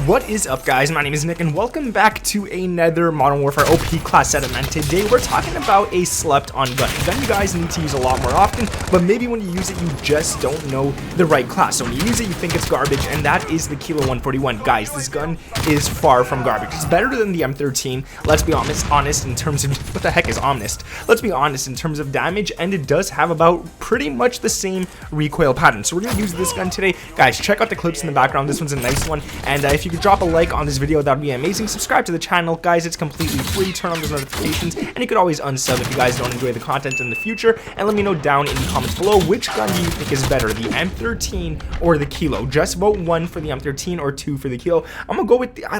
What is up, guys? My name is Nick and welcome back to another Modern Warfare OP class setup. And today we're talking about a slept on gun. A gun you guys need to use a lot more often, but maybe when you use it you just don't know the right class. So when you use it you think it's garbage, and that is the Kilo 141. Guys, this gun is far from garbage. It's better than the M13. Let's be honest in terms of what the heck is honest. Let's be honest in terms of damage, and it does have about pretty much the same recoil pattern. So we're gonna use this gun today. Guys, check out the clips in the background. This one's a nice one, and if you could drop a like on this video, that would be amazing. Subscribe to the channel, guys. It's completely free. Turn on those notifications, and you could always unsub if you guys don't enjoy the content in the future. And let me know down in the comments below, which gun do you think is better, the M13 or the Kilo? Just vote 1 for the M13 or 2 for the Kilo. I'm gonna go with the, I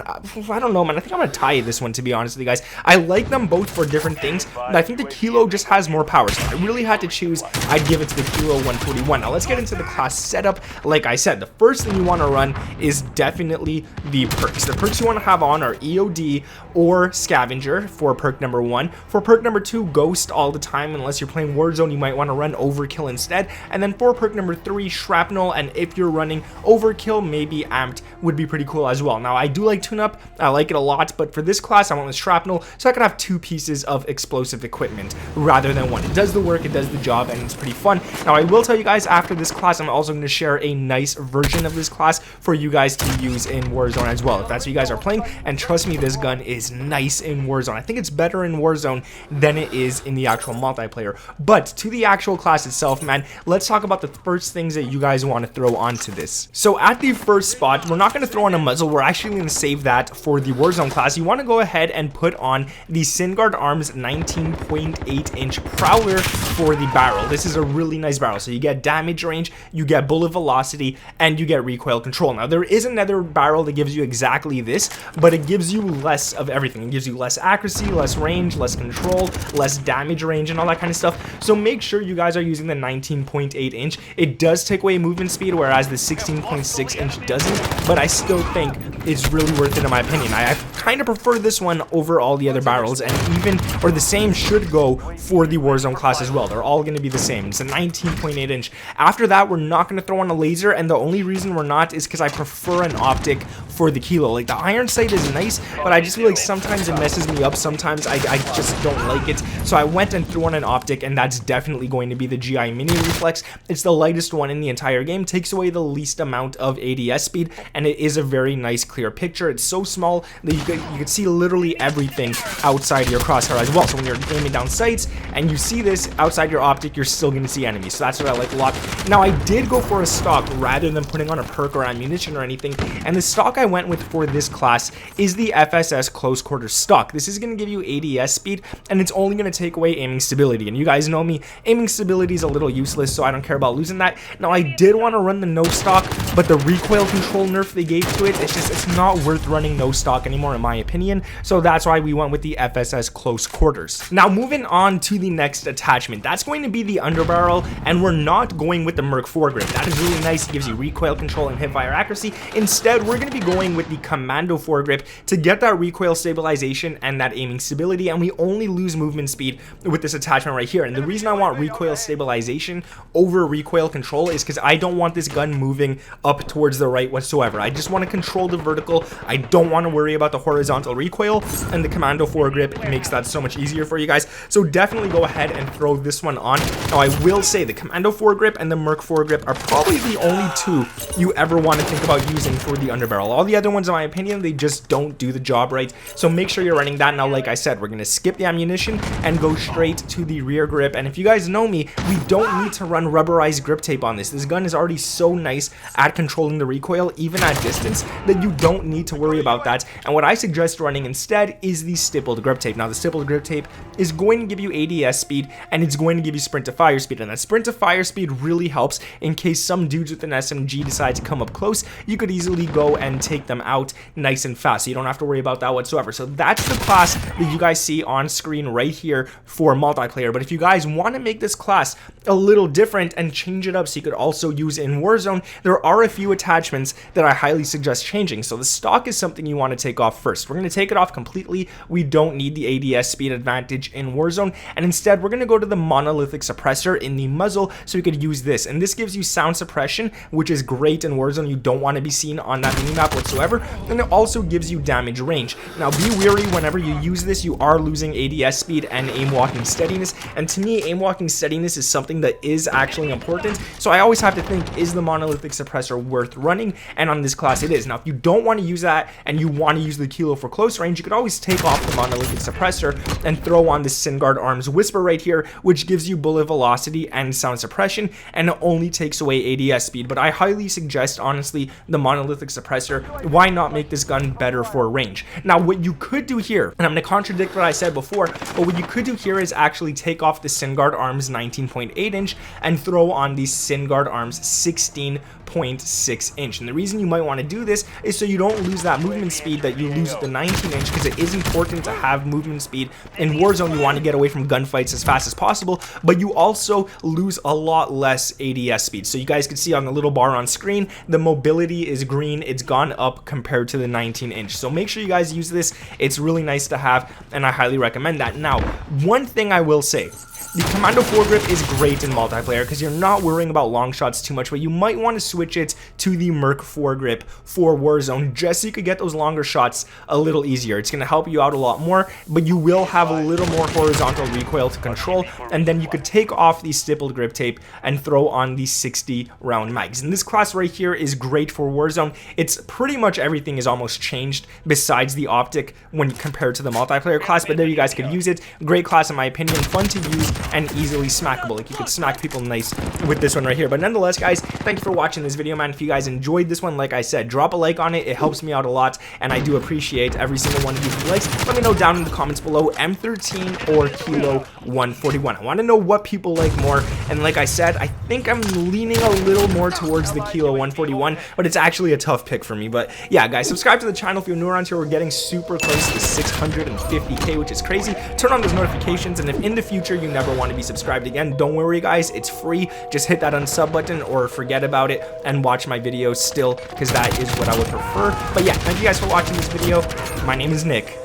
don't know, man. I think I'm gonna tie this one, to be honest with you guys. I like them both for different things, but I think the Kilo just has more power. So if I really had to choose, I'd give it to the Kilo 141. Now let's get into the class setup. Like I said, the first thing you want to run is definitely the perks. The perks you want to have on are EOD or Scavenger for perk number 1. For perk number 2, Ghost all the time. Unless you're playing Warzone, you might want to run Overkill instead. And then for perk number 3, Shrapnel. And if you're running Overkill, maybe Amped would be pretty cool as well. Now I do like Tune-Up, I like it a lot, but for this class I went with Shrapnel so I could have 2 pieces of explosive equipment rather than 1. It does the work, it does the job, and it's pretty fun. Now I will tell you guys, after this class I'm also going to share a nice version of this class for you guys to use in Warzone as well, if that's what you guys are playing. And trust me, this gun is nice in Warzone. I think it's better in Warzone than it is in the actual multiplayer. But to the actual class itself, man, let's talk about the first things that you guys want to throw onto this. So at the first spot, we're not going to throw on a muzzle. We're actually going to save that for the Warzone class. You want to go ahead and put on the Syngard Arms 19.8-inch Prowler for the barrel. This is a really nice barrel. So you get damage range, you get bullet velocity, and you get recoil control. Now there is another barrel that gives you exactly this, but it gives you less of everything. It gives you less accuracy, less range, less control, less damage range, and all that kind of stuff. So make sure you guys are using the 19.8-inch. It does take away movement speed, whereas the 16.6-inch doesn't, but I still think it's really worth it in my opinion. I kind of prefer this one over all the other barrels, and even, or the same should go for the Warzone class as well. They're all going to be the same. It's a 19.8-inch. After that, we're not going to throw on a laser, and the only reason we're not is because I prefer an optic for the Kilo. Like, the iron sight is nice, but I just feel like sometimes it messes me up. Sometimes I just don't like it. So I went and threw on an optic, and that's definitely going to be the GI Mini Reflex. It's the lightest one in the entire game, takes away the least amount of ADS speed, and it is a very nice clear picture. It's so small that you could see literally everything outside your crosshair as well. So when you're aiming down sights and you see this outside your optic, you're still going to see enemies. So that's what I like a lot. Now I did go for a stock rather than putting on a perk or ammunition or anything, and the stock I went with for this class is the FSS close quarters stock. This is going to give you ADS speed, and it's only going to take away aiming stability. And you guys know me, aiming stability is a little useless, so I don't care about losing that. Now I did want to run the no stock, but the recoil control nerf they gave to it, it's not worth running no stock anymore in my opinion. So that's why we went with the FSS close quarters. Now moving on to the next attachment, that's going to be the Underbarrel, and we're not going with the Merc foregrip. That is really nice. It gives you recoil control and hipfire accuracy. Instead, we're going to be going with the Commando foregrip to get that recoil stabilization and that aiming stability, and we only lose movement speed with this attachment right here. And the reason I want recoil stabilization over recoil control is because I don't want this gun moving up towards the right whatsoever. I just want to control the vertical. I don't want to worry about the horizontal recoil, and the Commando foregrip makes that so much easier for you guys. So definitely go ahead and throw this one on. Now I will say the Commando foregrip and the Merc foregrip are probably the only 2 you ever want to think about using for the Underbarrel. All the other ones, in my opinion, they just don't do the job right. So make sure you're running that. Now like I said, we're going to skip the ammunition and go straight to the rear grip. And if you guys know me, we don't need to run rubberized grip tape on this. This gun is already so nice at controlling the recoil even at distance that you don't need to worry about that. And what I suggest running instead is the stippled grip tape. Now the stippled grip tape is going to give you ADS speed, and it's going to give you sprint to fire speed, and that sprint to fire speed really helps in case some dudes with an SMG decide to come up close. You could easily go and take them out nice and fast, so you don't have to worry about that whatsoever. So that's the class that you guys see on screen right here for multiplayer. But if you guys want to make this class a little different and change it up so you could also use in Warzone, there are a few attachments that I highly suggest changing. So the stock is something you want to take off first. We're going to take it off completely. We don't need the ADS speed advantage in Warzone, and instead we're going to go to the monolithic suppressor in the muzzle so we could use this. And this gives you sound suppression, which is great in Warzone. You don't want to be seen on that minimap with whatsoever, and it also gives you damage range. Now be wary whenever you use this, you are losing ADS speed and aim walking steadiness, and to me aim walking steadiness is something that is actually important, so I always have to think, is the monolithic suppressor worth running? And on this class it is. Now if you don't want to use that and you want to use the kilo for close range, you could always take off the monolithic suppressor and throw on the Synguard Arms Whisper right here, which gives you bullet velocity and sound suppression, and it only takes away ADS speed. But I highly suggest, honestly, the monolithic suppressor. Why not make this gun better for range? Now what you could do here, and I'm going to contradict what I said before, but what you could do here is actually take off the Synguard Arms 19.8 inch and throw on the Synguard Arms 16.6 inch. And the reason you might want to do this is so you don't lose that movement speed that you lose with the 19 inch, because it is important to have movement speed. In Warzone you want to get away from gunfights as fast as possible, but you also lose a lot less ADS speed. So you guys can see on the little bar on screen, the mobility is green. It's gone up compared to the 19 inch. So make sure you guys use this. It's really nice to have, and I highly recommend that. Now, one thing I will say, the Commando foregrip is great in multiplayer because you're not worrying about long shots too much, but you might want to switch it to the Merc foregrip for Warzone just so you could get those longer shots a little easier. It's going to help you out a lot more, but you will have a little more horizontal recoil to control, and then you could take off the stippled grip tape and throw on the 60 round mags. And this class right here is great for Warzone. It's pretty much everything is almost changed besides the optic when compared to the multiplayer class, but there you guys could use it. Great class in my opinion, fun to use and easily smackable. Like you could smack people nice with this one right here. But nonetheless guys, thank you for watching this video, man. If you guys enjoyed this one, like I said, drop a like on it. It helps me out a lot, and I do appreciate every single one of you who likes. Let me know down in the comments below, M13 or Kilo 141. I want to know what people like more, and like I said, I think I'm leaning a little more towards the Kilo 141, but it's actually a tough pick for me. But yeah guys, subscribe to the channel if you're new around here. We're getting super close to 650k, which is crazy. Turn on those notifications, and if in the future you never want to be subscribed again, don't worry guys, it's free. Just hit that unsub button or forget about it and watch my videos still, because that is what I would prefer. But yeah, thank you guys for watching this video. My name is Nick,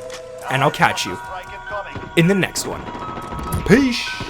and I'll catch you in the next one. Peace.